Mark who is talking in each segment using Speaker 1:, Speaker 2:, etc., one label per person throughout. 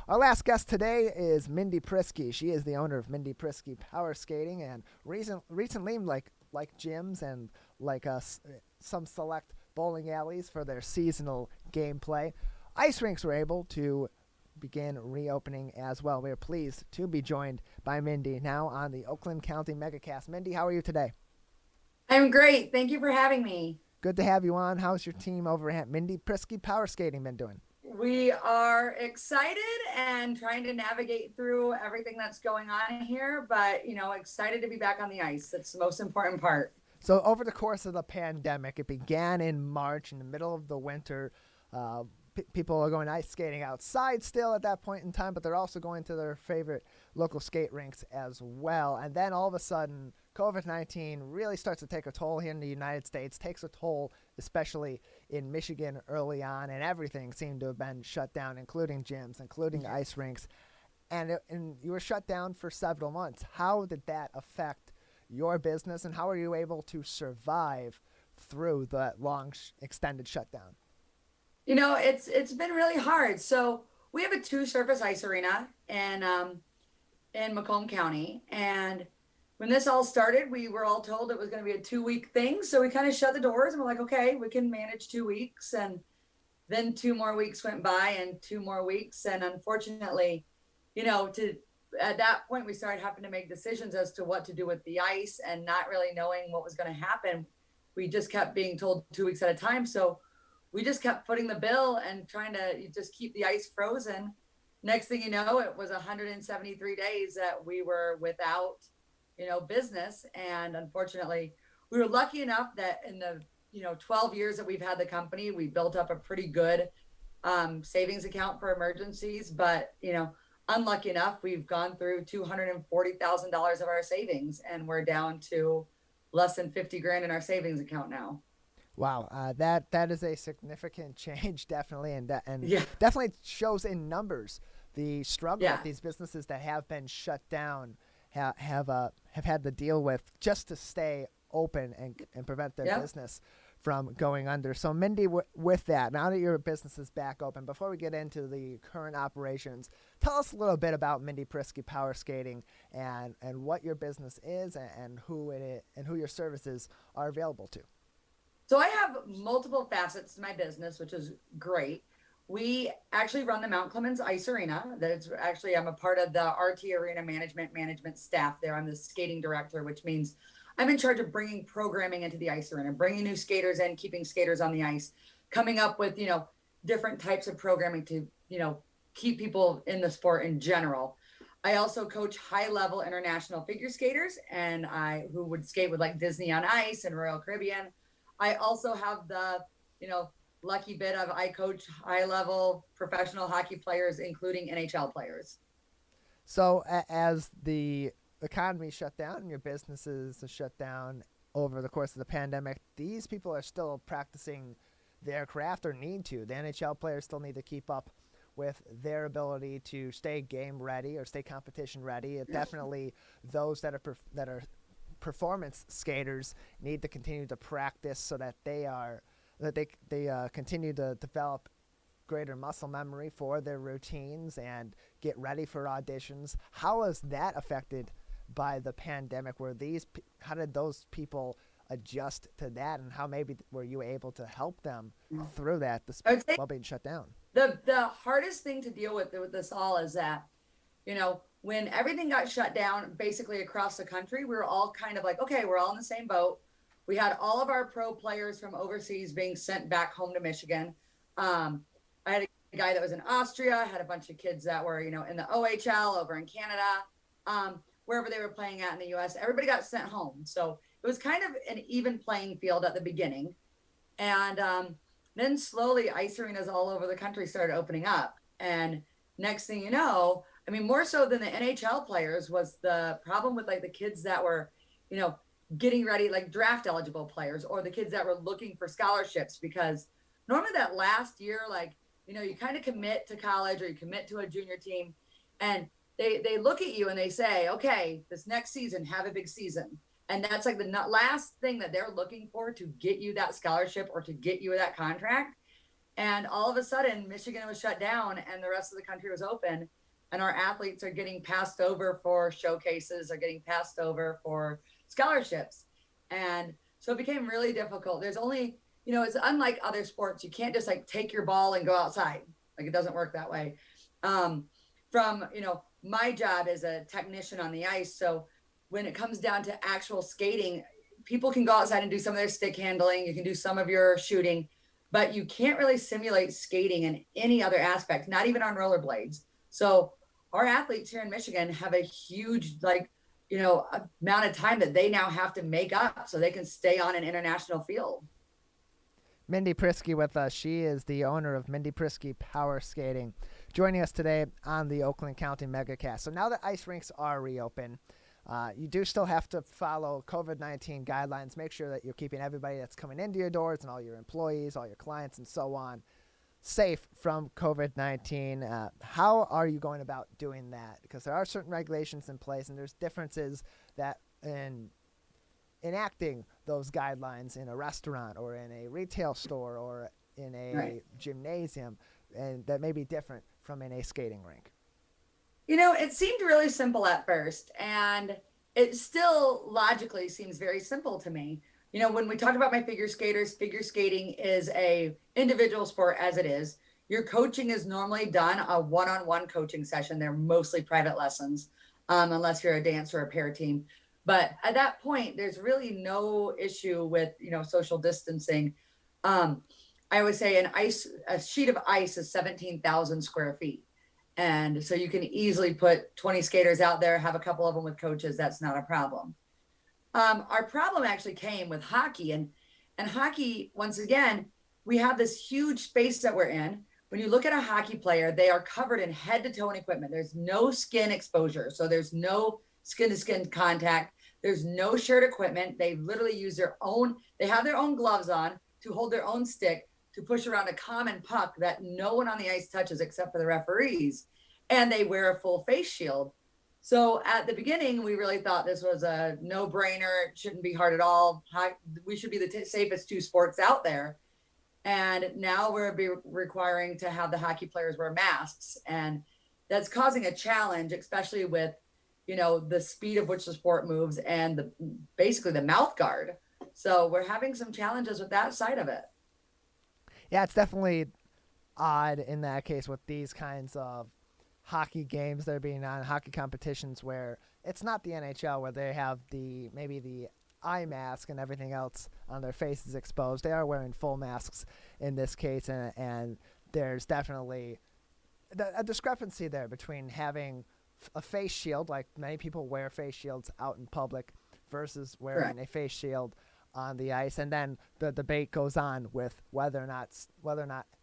Speaker 1: Our last guest today is Mindi Priskey. She is the owner of Mindi Priskey Power Skating, and recently, like gyms and some select bowling alleys for their seasonal gameplay, ice rinks were able to begin reopening as well. We are pleased to be joined by Mindi now on the Oakland County MegaCast. Mindi, how are you today?
Speaker 2: I'm great. Thank you for having me.
Speaker 1: Good to have you on. How's your team over at Mindi Priskey Power Skating been doing?
Speaker 2: We are excited and trying to navigate through everything that's going on here, but excited to be back on the ice. That's the most important part.
Speaker 1: So over the course of the pandemic, it began in March in the middle of the winter. People are going ice skating outside still at that point in time, but they're also going to their favorite local skate rinks as well. And then all of a sudden, COVID-19 really starts to take a toll here in the United States, takes a toll especially in Michigan early on, and everything seemed to have been shut down, including gyms, including ice rinks. And you were shut down for several months. How did that affect your business, and how are you able to survive through the long, extended shutdown?
Speaker 2: It's been really hard. So we have a two-surface ice arena in Macomb County, and when this all started, we were all told it was going to be a 2-week thing. So we kind of shut the doors and we're like, okay, we can manage 2 weeks. And then 2 more weeks went by and 2 more weeks. And unfortunately, at that point, we started having to make decisions as to what to do with the ice and not really knowing what was going to happen. We just kept being told 2 weeks at a time. So we just kept footing the bill and trying to just keep the ice frozen. Next thing you know, it was 173 days that we were without business. And unfortunately, we were lucky enough that in the 12 years that we've had the company, we built up a pretty good savings account for emergencies. But unlucky enough, we've gone through $240,000 of our savings, and we're down to less than 50 grand in our savings account now.
Speaker 1: Wow, that is a significant change, definitely, and
Speaker 2: Yeah.
Speaker 1: definitely shows in numbers the struggle
Speaker 2: Yeah.
Speaker 1: that these businesses that have been shut down have had to deal with just to stay open and prevent their
Speaker 2: Yeah.
Speaker 1: business from going under. So, Mindi, with that, now that your business is back open, before we get into the current operations, tell us a little bit about Mindi Priskey Power Skating and what your business is and who it is and who your services are available to.
Speaker 2: So I have multiple facets to my business, which is great. We actually run the Mount Clemens Ice Arena. I'm a part of the RT Arena management staff there. I'm the skating director, which means I'm in charge of bringing programming into the ice arena, bringing new skaters in, keeping skaters on the ice, coming up with, different types of programming to, keep people in the sport in general. I also coach high-level international figure skaters who would skate with like Disney on Ice and Royal Caribbean. I also have the, lucky bit of I coach high-level professional hockey players, including NHL players.
Speaker 1: So as the economy shut down and your businesses are shut down over the course of the pandemic, these people are still practicing their craft or need to. The NHL players still need to keep up with their ability to stay game ready or stay competition ready. Definitely those that are performance skaters need to continue to practice so that they continue to develop greater muscle memory for their routines and get ready for auditions. How was that affected by the pandemic? How did those people adjust to that, and how maybe were you able to help them through that
Speaker 2: I would say
Speaker 1: while being shut down?
Speaker 2: the hardest thing to deal with this all is that, when everything got shut down basically across the country, we were all kind of like, okay, we're all in the same boat. We had all of our pro players from overseas being sent back home to Michigan. I had a guy that was in Austria. I had a bunch of kids that were, in the OHL over in Canada, wherever they were playing at in the US. Everybody got sent home. So it was kind of an even playing field at the beginning. And then slowly ice arenas all over the country started opening up. And next thing you know, more so than the NHL players was the problem with like the kids that were, getting ready, like draft eligible players, or the kids that were looking for scholarships, because normally that last year, like, you kind of commit to college or you commit to a junior team, and they look at you and they say, okay, this next season, have a big season. And that's like the last thing that they're looking for to get you that scholarship or to get you that contract. And all of a sudden, Michigan was shut down and the rest of the country was open. And our athletes are getting passed over for showcases, are getting passed over for scholarships. And so it became really difficult. There's only, it's unlike other sports. You can't just like take your ball and go outside. Like it doesn't work that way. My job is a technician on the ice. So when it comes down to actual skating, people can go outside and do some of their stick handling. You can do some of your shooting, but you can't really simulate skating in any other aspect, not even on rollerblades. So our athletes here in Michigan have a huge, amount of time that they now have to make up so they can stay on an international field.
Speaker 1: Mindi Priskey with us. She is the owner of Mindi Priskey Power Skating, joining us today on the Oakland County MegaCast. So now that ice rinks are reopened, you do still have to follow COVID-19 guidelines. Make sure that you're keeping everybody that's coming into your doors and all your employees, all your clients, and so on safe from COVID-19. How are you going about doing that? Because there are certain regulations in place, and there's differences that in enacting those guidelines in a restaurant or in a retail store or in a gymnasium, and that may be different from in a skating rink.
Speaker 2: It seemed really simple at first, and it still logically seems very simple to me. When we talk about my figure skaters, figure skating is a individual sport as it is. Your coaching is normally done a one-on-one coaching session. They're mostly private lessons, unless you're a dance or a pair team. But at that point, there's really no issue with, social distancing. I would say a sheet of ice is 17,000 square feet. And so you can easily put 20 skaters out there, have a couple of them with coaches. That's not a problem. Our problem actually came with hockey, and hockey, once again, we have this huge space that we're in. When you look at a hockey player, they are covered in head to toe in equipment. There's no skin exposure. So there's no skin to skin contact. There's no shared equipment. They literally use they have their own gloves on to hold their own stick to push around a common puck that no one on the ice touches except for the referees. And they wear a full face shield. So at the beginning, we really thought this was a no-brainer. It shouldn't be hard at all. We should be the safest two sports out there. And now we're requiring to have the hockey players wear masks. And that's causing a challenge, especially with, the speed of which the sport moves and basically the mouth guard. So we're having some challenges with that side of it.
Speaker 1: Yeah, it's definitely odd in that case with these kinds of hockey games that are being on, hockey competitions where it's not the NHL where they have maybe the eye mask and everything else on their faces exposed. They are wearing full masks in this case, and there's definitely a discrepancy there between having a face shield, like many people wear face shields out in public, versus wearing a face shield on the ice. And then the debate goes on with whether or not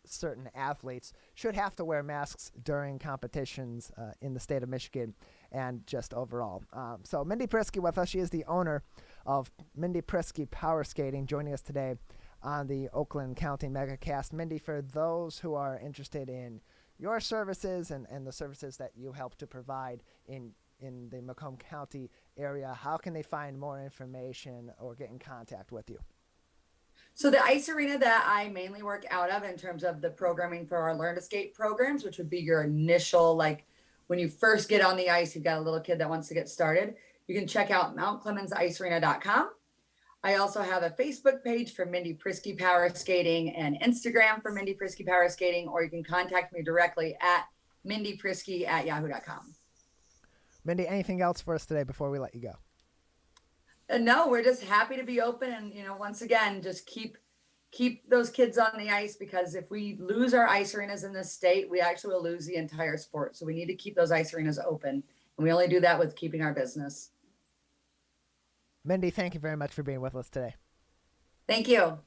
Speaker 1: certain athletes should have to wear masks during competitions in the state of Michigan and just overall. So Mindi Priskey with us. She is the owner of Mindi Priskey Power Skating, joining us today on the Oakland County MegaCast. Mindi, for those who are interested in your services and the services that you help to provide in the Macomb County area, how can they find more information or get in contact with you?
Speaker 2: So the ice arena that I mainly work out of in terms of the programming for our Learn to Skate programs, which would be your initial, when you first get on the ice, you've got a little kid that wants to get started, you can check out mountclemensicearena.com. I also have a Facebook page for Mindi Priskey Power Skating and Instagram for Mindi Priskey Power Skating, or you can contact me directly at mindipriskey@yahoo.com.
Speaker 1: Mindi, anything else for us today before we let you go?
Speaker 2: No, we're just happy to be open, and once again, just keep those kids on the ice, because if we lose our ice arenas in this state, we actually will lose the entire sport. So we need to keep those ice arenas open, and we only do that with keeping our business.
Speaker 1: Mindi, thank you very much for being with us today.
Speaker 2: Thank you.